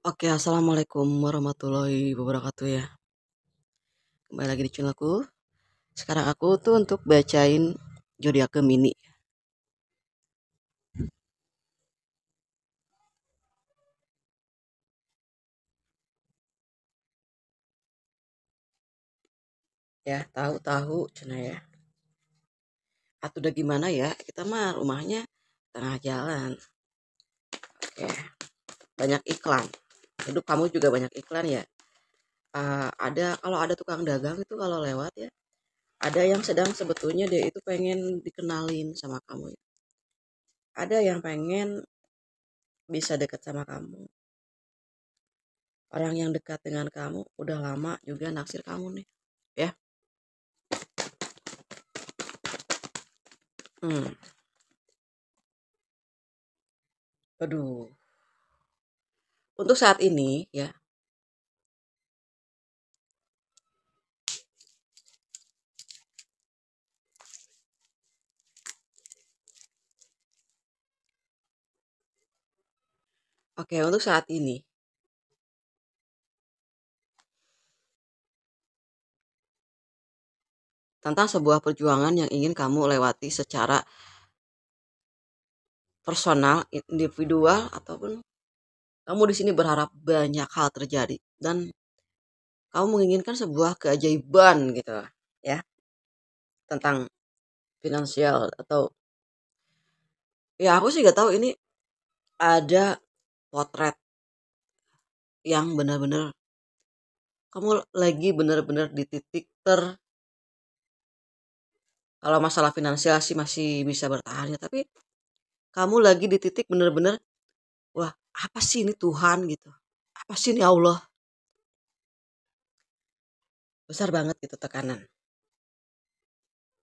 Oke, assalamualaikum warahmatullahi wabarakatuh ya. Kembali lagi di channelku. Sekarang aku tuh untuk bacain zodiak Gemini ya. Tahu-tahu cina ya. Atau udah gimana ya? Kita mah rumahnya tengah jalan. Oke, banyak iklan. Hidup kamu juga banyak iklan ya. Ada kalau ada tukang dagang itu kalau lewat ya. Ada yang sedang sebetulnya dia itu pengen dikenalin sama kamu. Ada yang pengen bisa dekat sama kamu. Orang yang dekat dengan kamu udah lama juga naksir kamu nih. Ya. Hmm. Aduh. Untuk saat ini ya. Oke, untuk saat ini tentang sebuah perjuangan yang ingin kamu lewati secara personal, individual ataupun kamu di sini berharap banyak hal terjadi dan kamu menginginkan sebuah keajaiban gitu ya, tentang finansial atau ya aku sih gak tahu ini ada potret yang benar-benar kamu lagi benar-benar di titik kalau masalah finansial sih masih bisa bertahan ya, tapi kamu lagi di titik benar-benar wah, apa sih ini Tuhan gitu, apa sih ini Allah, besar banget gitu tekanan,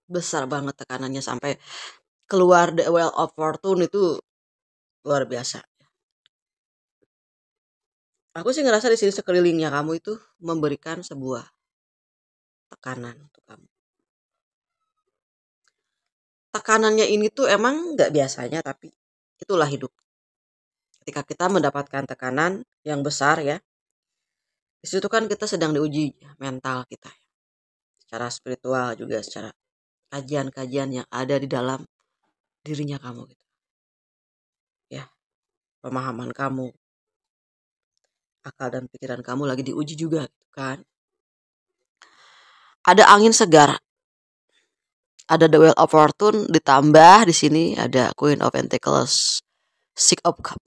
besar banget tekanannya sampai keluar the well of fortune itu luar biasa. Aku sih ngerasa di sini sekelilingnya kamu itu memberikan sebuah tekanan untuk kamu. Tekanannya ini tuh emang nggak biasanya, tapi itulah hidup. Ketika kita mendapatkan tekanan yang besar ya, di situ kan kita sedang diuji mental kita, secara spiritual juga, secara kajian-kajian yang ada di dalam dirinya kamu gitu. Ya, pemahaman kamu, akal dan pikiran kamu lagi diuji juga gitu kan. Ada angin segar, ada the wheel of fortune, ditambah di sini ada queen of pentacles, six of cup.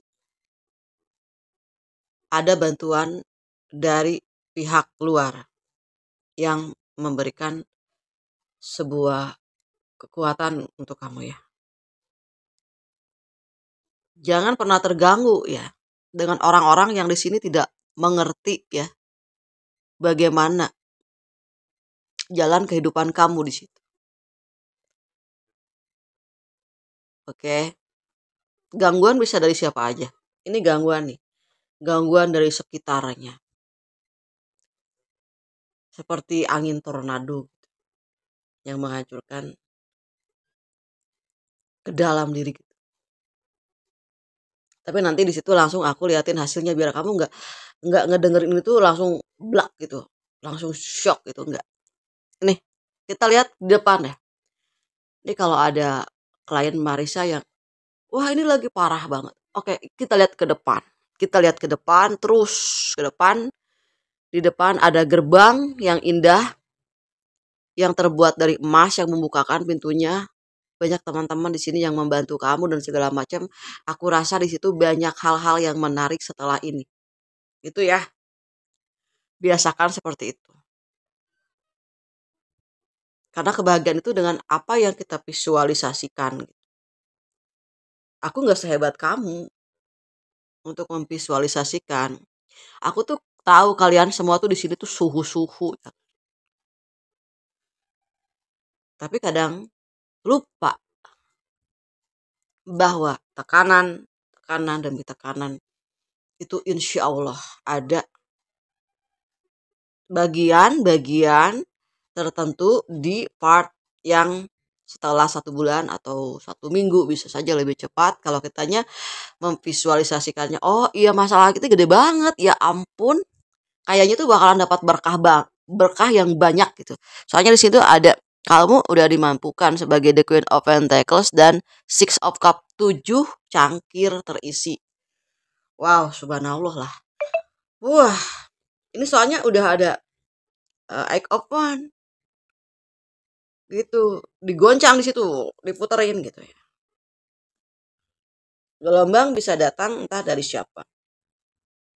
Ada bantuan dari pihak luar yang memberikan sebuah kekuatan untuk kamu ya. Jangan pernah terganggu ya dengan orang-orang yang di sini tidak mengerti ya bagaimana jalan kehidupan kamu di situ. Oke. Gangguan bisa dari siapa aja. Ini gangguan nih. Gangguan dari sekitarnya. Seperti angin tornado yang menghancurkan ke dalam diri. Tapi nanti di situ langsung aku liatin hasilnya biar kamu nggak ngedengerin itu langsung blak gitu. Langsung shock gitu enggak. Nih, kita lihat di depan ya. Ini kalau ada klien Marisa yang wah ini lagi parah banget. Oke, kita lihat ke depan. Kita lihat ke depan, terus ke depan. Di depan ada gerbang yang indah, yang terbuat dari emas yang membukakan pintunya. Banyak teman-teman di sini yang membantu kamu dan segala macam. Aku rasa di situ banyak hal-hal yang menarik setelah ini. Itu ya, biasakan seperti itu. Karena kebahagiaan itu dengan apa yang kita visualisasikan. Aku nggak sehebat kamu untuk memvisualisasikan. Aku tuh tahu kalian semua tuh di sini tuh suhu-suhu. Tapi kadang lupa bahwa tekanan demi tekanan itu insya Allah ada bagian-bagian tertentu di part yang setelah 1 bulan atau 1 minggu, bisa saja lebih cepat kalau kitanya memvisualisasikannya. Oh iya, masalah kita gede banget, ya ampun, kayaknya tuh bakalan dapat berkah yang banyak gitu. Soalnya di situ ada kamu udah dimampukan sebagai the Queen of Pentacles dan Six of Cup, 7 cangkir terisi. Wow, subhanallah lah. Wah, ini soalnya udah ada Eight of One gitu, digoncang di situ, diputerin gitu ya. Gelombang bisa datang entah dari siapa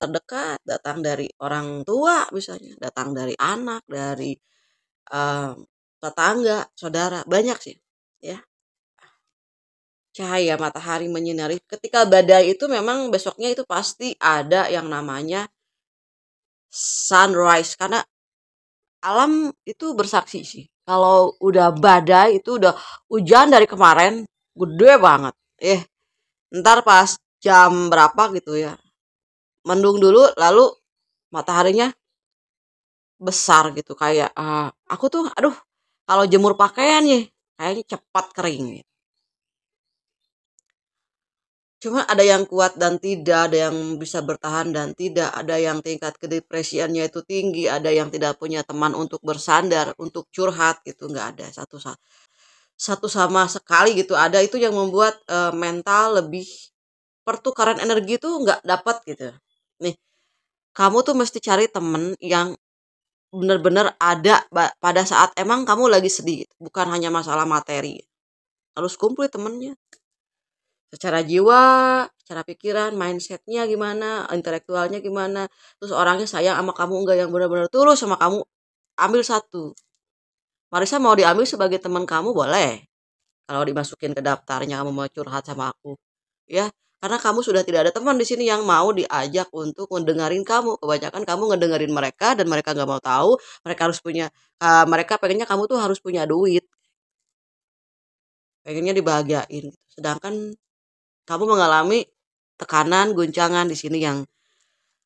terdekat, datang dari orang tua, misalnya datang dari anak, dari tetangga, saudara, banyak sih ya. Cahaya matahari menyinari ketika badai itu, memang besoknya itu pasti ada yang namanya sunrise, karena alam itu bersaksi sih. Kalau udah badai itu udah hujan dari kemarin gede banget. Ntar pas jam berapa gitu ya, mendung dulu lalu mataharinya besar gitu, kayak aku tuh aduh, kalau jemur pakaian ya kayaknya cepat kering gitu. Cuma ada yang kuat dan tidak, ada yang bisa bertahan dan tidak, ada yang tingkat kedepresiannya itu tinggi, ada yang tidak punya teman untuk bersandar, untuk curhat gitu, nggak ada satu sama sekali gitu. Ada itu yang membuat mental lebih, pertukaran energi itu nggak dapat gitu. Nih, kamu tuh mesti cari temen yang bener-bener ada pada saat emang kamu lagi sedih, bukan hanya masalah materi. Harus kumpul temennya. Secara jiwa, secara pikiran, mindsetnya gimana, intelektualnya gimana, terus orangnya sayang sama kamu enggak, yang benar-benar tulus sama kamu, ambil satu. Marisa mau diambil sebagai teman kamu boleh, kalau dimasukin ke daftarnya kamu mau curhat sama aku, ya. Karena kamu sudah tidak ada teman di sini yang mau diajak untuk mendengarin kamu. Kebanyakan kamu ngedengerin mereka dan mereka nggak mau tahu. Mereka harus punya, mereka pengennya kamu tuh harus punya duit, pengennya dibahagiain. Sedangkan kamu mengalami tekanan, guncangan di sini yang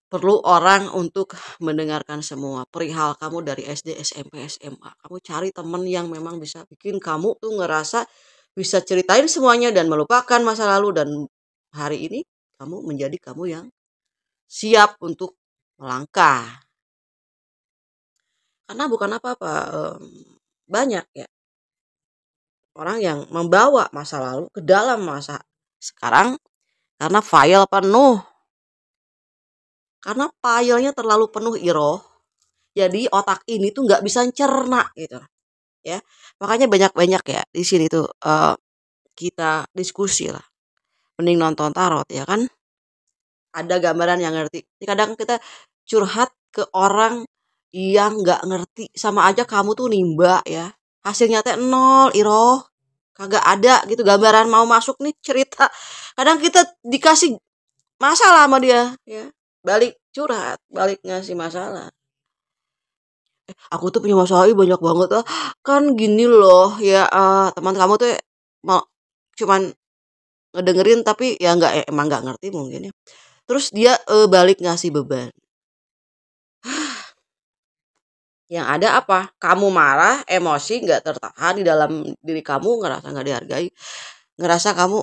perlu orang untuk mendengarkan semua perihal kamu dari SD, SMP, SMA. Kamu cari temen yang memang bisa bikin kamu tuh ngerasa bisa ceritain semuanya dan melupakan masa lalu, dan hari ini kamu menjadi kamu yang siap untuk melangkah. Karena bukan apa-apa, banyak ya orang yang membawa masa lalu ke dalam masa sekarang karena file penuh. Karena filenya terlalu penuh iroh, jadi otak ini tuh nggak bisa cerna gitu ya. Makanya banyak-banyak ya di sini tuh kita diskusi lah. Mending nonton tarot ya kan. Ada gambaran yang ngerti. Kadang kita curhat ke orang yang nggak ngerti, sama aja kamu tuh nimba ya. Hasilnya teh nol iroh. Kagak ada gitu gambaran mau masuk nih cerita. Kadang kita dikasih masalah sama dia ya. Balik curhat, balik ngasih masalah. Aku tuh punya masalah banyak banget kan gini loh ya, teman kamu tuh mau cuman ngedengerin tapi ya nggak, emang nggak ngerti mungkin ya. Terus dia balik ngasih beban. Yang ada apa? Kamu marah, emosi nggak tertahan di dalam diri kamu, ngerasa nggak dihargai, ngerasa kamu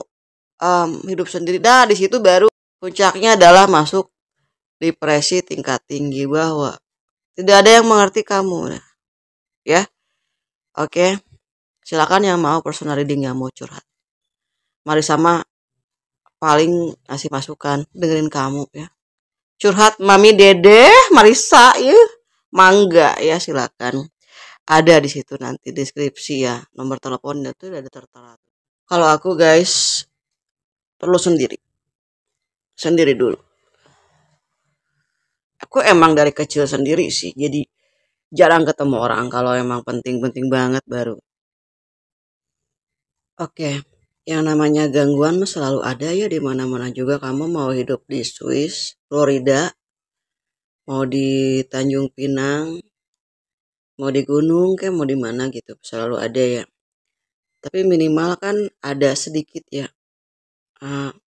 hidup sendiri. Nah di situ baru puncaknya adalah masuk depresi tingkat tinggi, bahwa tidak ada yang mengerti kamu ya. Oke, silakan yang mau personal reading, yang mau curhat, mari sama paling ngasih masukan, dengerin kamu ya. Curhat mami dede Marisa ya, mangga ya, silakan. Ada di situ nanti deskripsi ya, nomor teleponnya tuh ada tertera. Kalau aku guys perlu sendiri dulu. Aku emang dari kecil sendiri sih, jadi jarang ketemu orang. Kalau emang penting-penting banget baru. Oke, yang namanya gangguan selalu ada ya, di mana-mana juga. Kamu mau hidup di Swiss, Florida, mau di Tanjung Pinang, mau di gunung kayak mau di mana gitu, selalu ada ya. Tapi minimal kan ada sedikit ya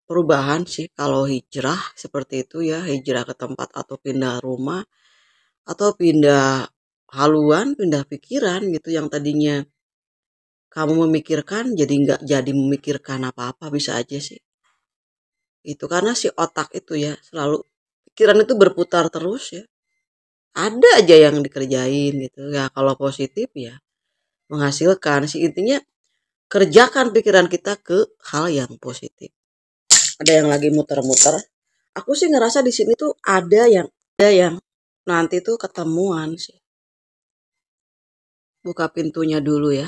perubahan sih kalau hijrah seperti itu ya, hijrah ke tempat atau pindah rumah atau pindah haluan, pindah pikiran gitu, yang tadinya kamu memikirkan jadi nggak jadi memikirkan apa-apa, bisa aja sih. Itu karena si otak itu ya selalu pikiran itu berputar terus ya. Ada aja yang dikerjain gitu. Ya kalau positif ya menghasilkan sih, intinya kerjakan pikiran kita ke hal yang positif. Ada yang lagi muter-muter. Aku sih ngerasa di sini tuh ada yang nanti tuh ketemuan sih. Buka pintunya dulu ya.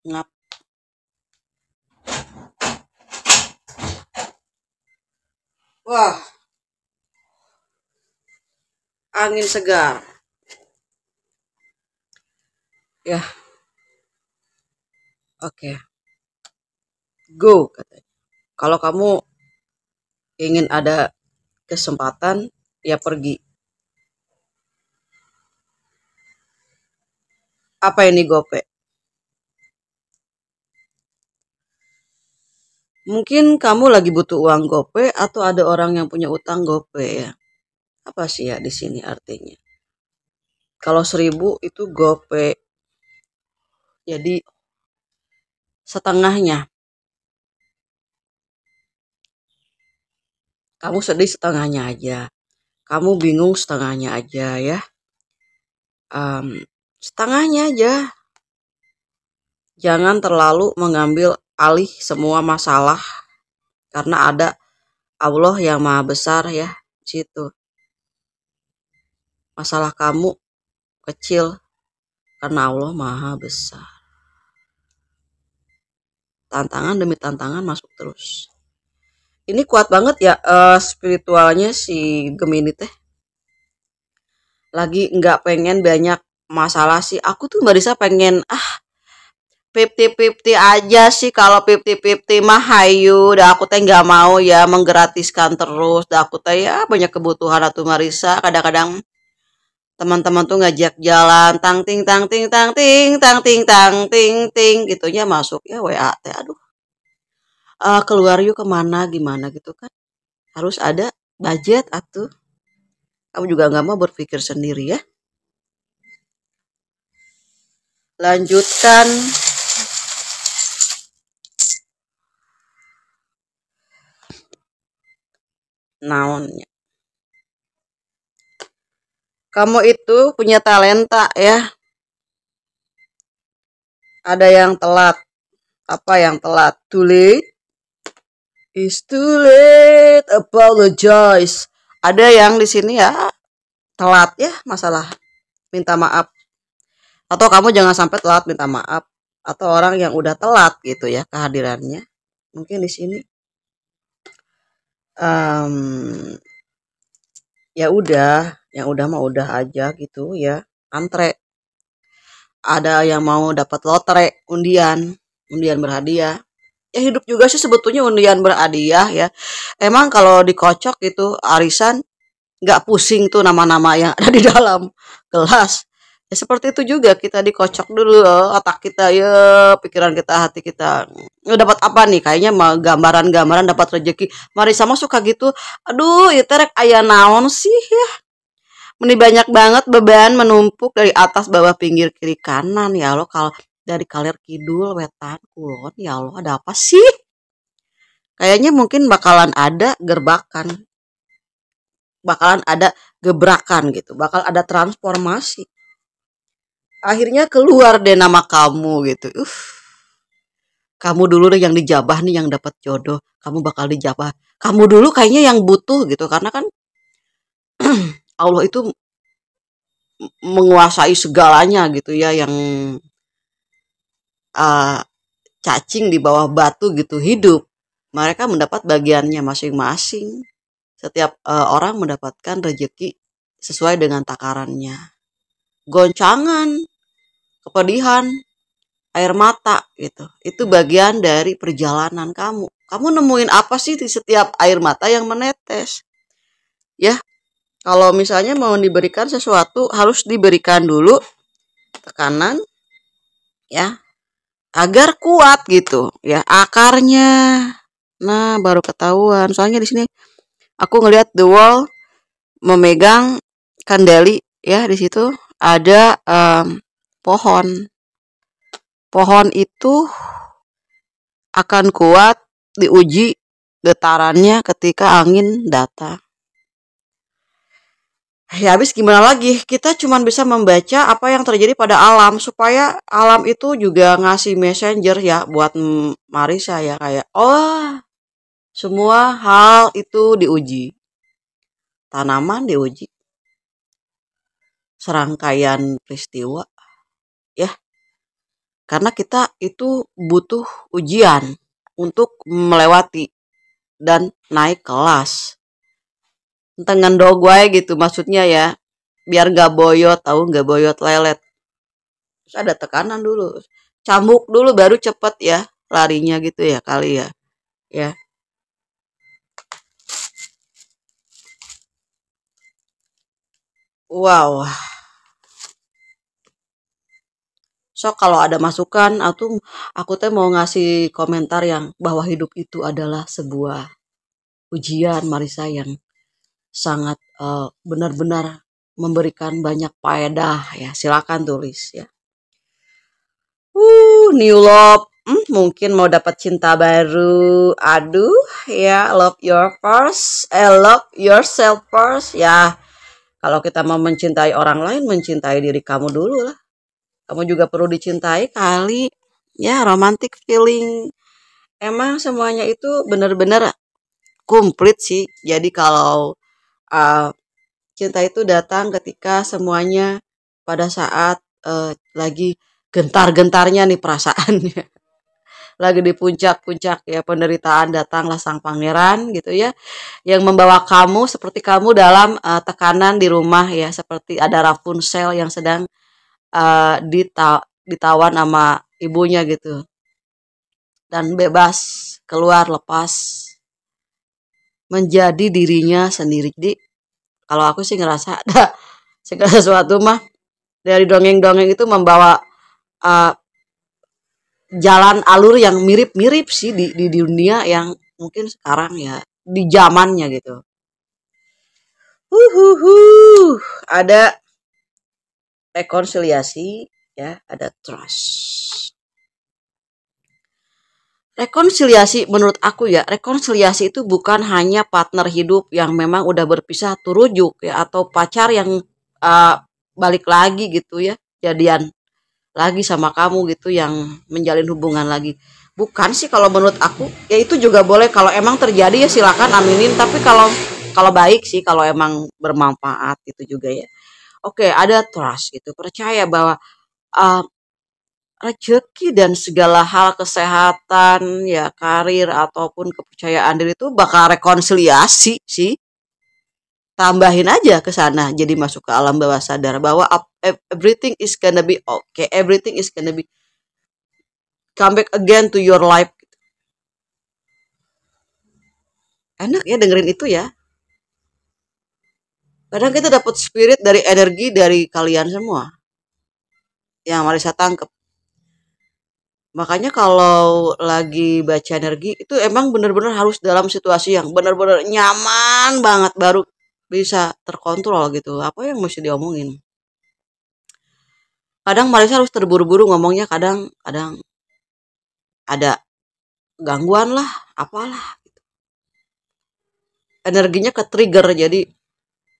Ngap. Wah, angin segar. Ya, oke. Go katanya. Kalau kamu ingin ada kesempatan, ya pergi. Apa ini gope? Mungkin kamu lagi butuh uang gope atau ada orang yang punya utang gope ya. Apa sih ya di sini artinya? Kalau 1.000 itu gope. Jadi setengahnya. Kamu sedih setengahnya aja. Kamu bingung setengahnya aja ya. Setengahnya aja. Jangan terlalu mengambil alih semua masalah. Karena ada Allah yang maha besar ya. Situ. Masalah kamu kecil. Karena Allah maha besar. Tantangan demi tantangan masuk terus. Ini kuat banget ya spiritualnya si Gemini teh. Lagi nggak pengen banyak masalah sih. Aku tuh Mbak Risa pengen 50-50 aja sih. Kalau 50-50 mah hayu. Dah aku teh nggak mau ya menggratiskan terus. Dah aku teh ya banyak kebutuhan atau Marisa. Kadang-kadang teman-teman tuh ngajak jalan tang ting tang ting tang ting tang ting tang ting ting gitunya masuk ya WA teh. Aduh, keluar yuk kemana gimana gitu kan. Harus ada budget atuh. Kamu juga nggak mau berpikir sendiri ya. Lanjutkan. Naonnya. Kamu itu punya talenta ya. Ada yang telat. Apa yang telat? Too late? It's too late. Apologize. Ada yang di sini ya telat ya masalah minta maaf. Atau kamu jangan sampai telat minta maaf. Atau orang yang udah telat gitu ya kehadirannya. Mungkin di sini. Ya udah, yang udah mah udah aja gitu ya. Antre. Ada yang mau dapat lotre, undian berhadiah. Ya hidup juga sih sebetulnya undian berhadiah ya. Emang kalau dikocok gitu arisan nggak pusing tuh nama-nama yang ada di dalam gelas. Ya seperti itu juga kita dikocok dulu otak kita ya, pikiran kita, hati kita. Dapat apa nih? Kayaknya mah gambaran-gambaran dapat rezeki. Marisa mah suka gitu. Aduh, itu rek aya naon sih ya. Meni banyak banget beban menumpuk dari atas bawah pinggir kiri kanan ya Allah, kalau dari kalir kidul wetan kulon ya Allah, ada apa sih? Kayaknya mungkin bakalan ada gerbakan, bakalan ada gebrakan gitu, bakal ada transformasi. Akhirnya keluar deh nama kamu gitu. Kamu dulu deh yang dijabah nih yang dapat jodoh. Kamu bakal dijabah. Kamu dulu kayaknya yang butuh gitu karena kan Allah itu menguasai segalanya gitu ya, yang uh, cacing di bawah batu gitu hidup. Mereka mendapat bagiannya masing-masing. Setiap orang mendapatkan rezeki sesuai dengan takarannya. Goncangan, kepedihan, air mata gitu. Itu bagian dari perjalanan kamu. Kamu nemuin apa sih di setiap air mata yang menetes? Ya, kalau misalnya mau diberikan sesuatu harus diberikan dulu tekanan ya agar kuat gitu ya akarnya. Nah, baru ketahuan. Soalnya di sini aku ngelihat The Wall memegang kendali ya, di situ ada pohon. pohon itu akan kuat diuji getarannya ketika angin datang. Ya habis gimana lagi? Kita cuma bisa membaca apa yang terjadi pada alam supaya alam itu juga ngasih messenger ya buat Marisa ya kayak oh semua hal itu diuji. Tanaman diuji. Serangkaian peristiwa ya. Karena kita itu butuh ujian untuk melewati dan naik kelas. Tengen dogway gitu maksudnya ya. Biar gak boyot, tahu gak boyot lelet. Terus ada tekanan dulu. Cambuk dulu baru cepet ya larinya gitu ya kali ya. Ya. Wow. So kalau ada masukan aku teh mau ngasih komentar yang bahwa hidup itu adalah sebuah ujian Marisa yang sangat benar-benar memberikan banyak faedah ya. Silakan tulis ya. New love. Mungkin mau dapat cinta baru. Aduh, ya love your first. Love yourself first. Ya, kalau kita mau mencintai orang lain, mencintai diri kamu dulu lah. Kamu juga perlu dicintai kali. Ya, romantic feeling. Emang semuanya itu benar-benar komplit sih. Jadi kalau cinta itu datang ketika semuanya pada saat lagi gentar-gentarnya nih perasaannya. Lagi di puncak-puncak ya penderitaan datanglah sang pangeran gitu ya. Yang membawa kamu seperti kamu dalam tekanan di rumah ya. Seperti ada Rapunzel yang sedang ditawan sama ibunya gitu. Dan bebas keluar lepas menjadi dirinya sendiri. Jadi kalau aku sih ngerasa ada segala sesuatu mah dari dongeng-dongeng itu membawa uh, jalan alur yang mirip-mirip sih di dunia yang mungkin sekarang ya di zamannya gitu. Ada rekonsiliasi ya, ada trust. Rekonsiliasi menurut aku ya, rekonsiliasi itu bukan hanya partner hidup yang memang udah berpisah turujuk ya atau pacar yang balik lagi gitu ya, jadian lagi sama kamu gitu yang menjalin hubungan lagi. Bukan sih kalau menurut aku, ya itu juga boleh kalau emang terjadi ya silakan aminin, tapi kalau kalau baik sih kalau emang bermanfaat itu juga ya. Oke, ada trust gitu, percaya bahwa uh, rezeki dan segala hal kesehatan ya karir ataupun kepercayaan diri itu bakal rekonsiliasi sih. Tambahin aja ke sana jadi masuk ke alam bawah sadar bahwa everything is gonna be okay, everything is gonna be come back again to your life. Enak ya dengerin itu ya. Kadang kita dapat spirit dari energi dari kalian semua yang Marisa tangkep. Makanya kalau lagi baca energi itu emang bener-bener harus dalam situasi yang bener-bener nyaman banget baru bisa terkontrol gitu. Apa yang mesti diomongin? Kadang Marisa harus terburu-buru ngomongnya, kadang ada gangguan lah, apalah. Energinya ke trigger jadi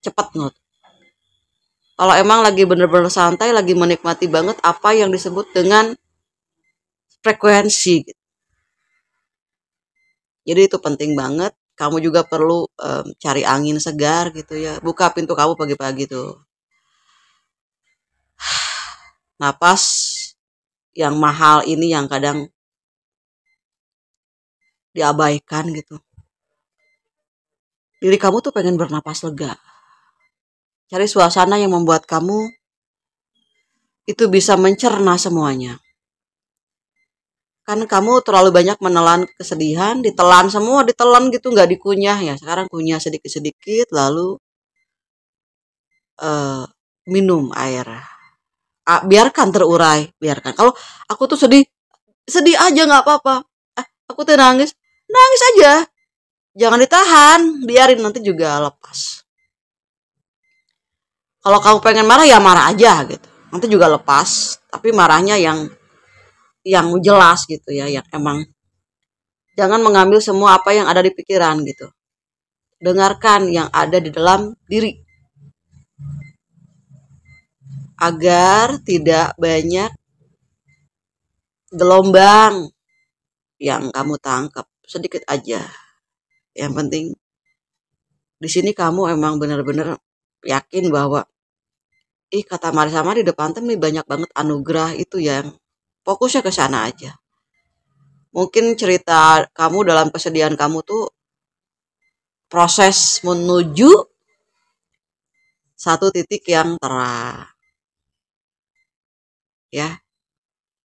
cepat nut. Kalau emang lagi bener-bener santai, lagi menikmati banget apa yang disebut dengan frekuensi. Jadi itu penting banget. Kamu juga perlu cari angin segar gitu ya. Buka pintu kamu pagi-pagi tuh. Napas yang mahal ini yang kadang diabaikan gitu. Diri kamu tuh pengen bernapas lega. Cari suasana yang membuat kamu itu bisa mencerna semuanya. Kan kamu terlalu banyak menelan kesedihan, ditelan semua, ditelan gitu nggak dikunyah ya. Sekarang kunyah sedikit-sedikit lalu minum air. Biarkan terurai, biarkan. Kalau aku tuh sedih, sedih aja nggak apa-apa. Aku tuh nangis, nangis aja. Jangan ditahan, biarin nanti juga lepas. Kalau kamu pengen marah ya marah aja gitu. Nanti juga lepas, tapi marahnya yang yang jelas gitu ya, yang emang jangan mengambil semua apa yang ada di pikiran gitu. Dengarkan yang ada di dalam diri agar tidak banyak gelombang yang kamu tangkap, sedikit aja. Yang penting di sini kamu emang benar-benar yakin bahwa kata Marisama di depan tuh nih banyak banget anugerah itu yang fokusnya ke sana aja. Mungkin cerita kamu dalam kesedihan kamu tuh proses menuju satu titik yang terang. Ya,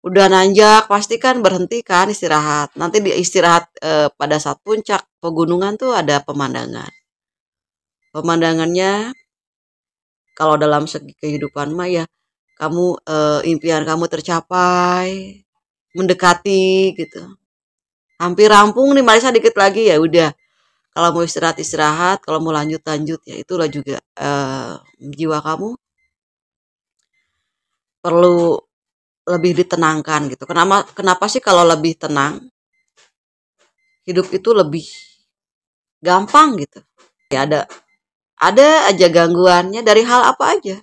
udah nanjak pasti kan berhenti kan istirahat. Nanti di istirahat pada saat puncak pegunungan tuh ada pemandangan. Pemandangannya kalau dalam segi kehidupan mah ya kamu impian kamu tercapai, mendekati gitu. Hampir rampung nih Marisa dikit lagi ya udah. Kalau mau istirahat istirahat, kalau mau lanjut lanjut ya itulah juga jiwa kamu perlu lebih ditenangkan gitu. Kenapa sih kalau lebih tenang hidup itu lebih gampang gitu. Ya ada aja gangguannya dari hal apa aja.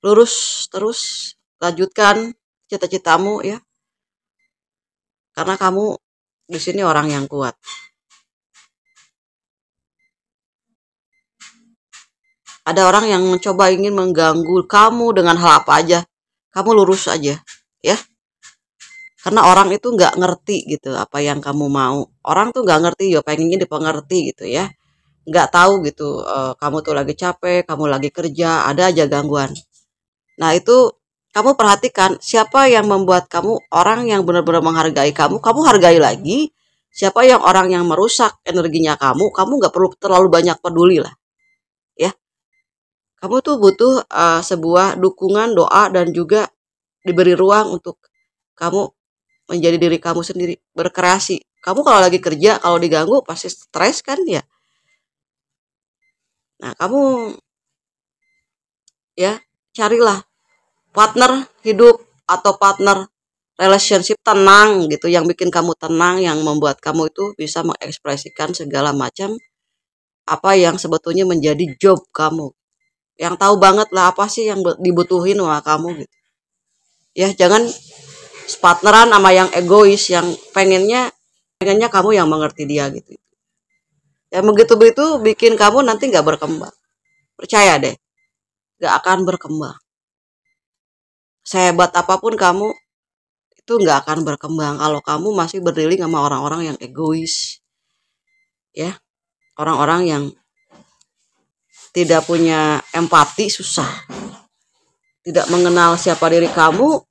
Lurus terus lanjutkan cita-citamu ya. Karena kamu di sini orang yang kuat. Ada orang yang mencoba ingin mengganggu kamu dengan hal apa aja. Kamu lurus aja ya. Karena orang itu nggak ngerti gitu apa yang kamu mau. Orang tuh nggak ngerti ya pengennya dipengerti gitu ya. Nggak tahu gitu kamu tuh lagi capek, kamu lagi kerja, ada aja gangguan. Nah itu kamu perhatikan siapa yang membuat kamu orang yang benar-benar menghargai kamu hargai lagi. Siapa yang orang yang merusak energinya kamu nggak perlu terlalu banyak peduli lah. Ya, kamu tuh butuh sebuah dukungan, doa dan juga diberi ruang untuk kamu menjadi diri kamu sendiri, berkreasi. Kamu kalau lagi kerja, kalau diganggu pasti stres kan ya. Nah, kamu ya carilah partner hidup atau partner relationship tenang gitu yang bikin kamu tenang, yang membuat kamu itu bisa mengekspresikan segala macam apa yang sebetulnya menjadi job kamu. Yang tahu banget lah apa sih yang dibutuhin sama kamu gitu. Ya, jangan partneran sama yang egois yang pengennya kamu yang mengerti dia gitu. Ya begitu-begitu bikin kamu nanti nggak berkembang. Percaya deh, nggak akan berkembang. Sehebat apapun kamu itu nggak akan berkembang kalau kamu masih berdiri sama orang-orang yang egois. Ya, orang-orang yang tidak punya empati susah. Tidak mengenal siapa diri kamu,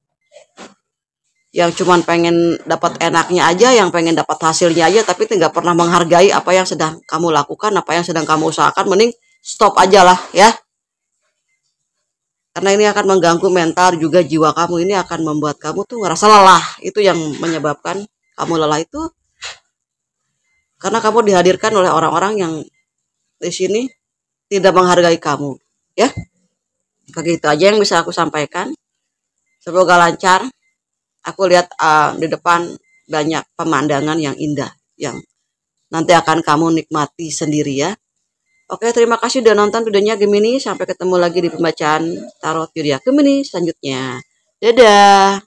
yang cuman pengen dapat enaknya aja, yang pengen dapat hasilnya aja, tapi tidak pernah menghargai apa yang sedang kamu lakukan, apa yang sedang kamu usahakan. Mending stop aja lah ya. Karena ini akan mengganggu mental juga jiwa kamu, ini akan membuat kamu tuh ngerasa lelah. Itu yang menyebabkan kamu lelah itu karena kamu dihadirkan oleh orang-orang yang di sini tidak menghargai kamu, ya. Begitu aja yang bisa aku sampaikan. Semoga lancar. Aku lihat di depan banyak pemandangan yang indah yang nanti akan kamu nikmati sendiri ya. Oke, terima kasih udah nonton videonya Gemini. Sampai ketemu lagi di pembacaan tarot zodiak Gemini selanjutnya. Dadah.